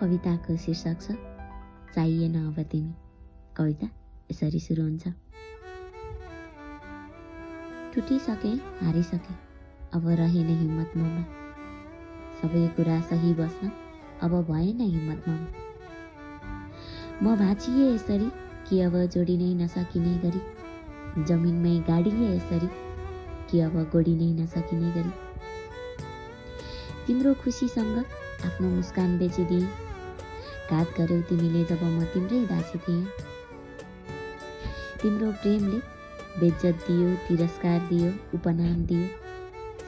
कविताको शीर्षक छ चाहिएन अब तिमी। कविता यसरी सुरु हुन्छ। टुटिसके, हारिसके, अब रहेन हिम्मत ममा। सबै कुरा सही बस्न अब भएन हिम्मत ममा। म भाँचिए यसरी कि अब जोडिनै नसकिने गरी। जमिनमै गाडिए यसरी कि अब गोडिनै नसकिने गरी। तिम्रो खुसीसँग आफ्नो मुस्कान बेचिदिए। घात गर्यौ तिमीले जब म तिम्रै दासी थिएँ। तिम्रो प्रेमले बेइज्जत दियो, तिरस्कार दियो, उपनाम दियो।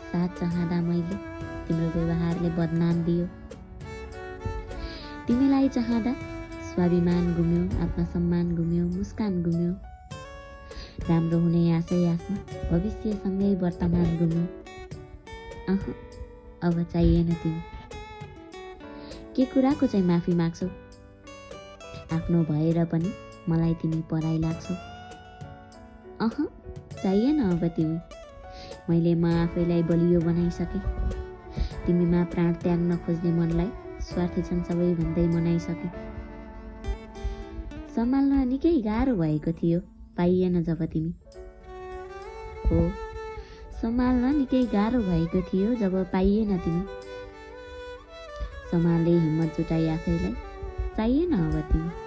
साथ चाहँदा मैले तिम्रो व्यवहारले बदनाम दियो। तिमीलाई चाहँदा स्वाभिमान गुम्यो, आत्मसम्मान गुम्यो, मुस्कान गुम्यो। राम्रो हुने आशै आशमा भविष्यसँगै वर्तमान गुम्यो। अब चाहिएन तिमी। के कुराको चाहिँ माफी माग्छौ? आफ्नो भएर पनि मलाई तिमी पराई लाग्छौ। चाहिएन अब तिमी। मैले म आफैलाई बलियो बनाइसके। तिमीमा प्राण त्याग्न खोज्ने मनलाई स्वार्थी छन् सबै भन्दै मनाइसके। सम्हाल्न निकै गाह्रो भएको थियो पाइएन जब तिमी। हो, सम्हाल्न निकै गाह्रो भएको थियो जब पाइएन तिमी। सम्हाल्दै हिम्मत जुटाई आफैलाई चाहिएन अब तिमी।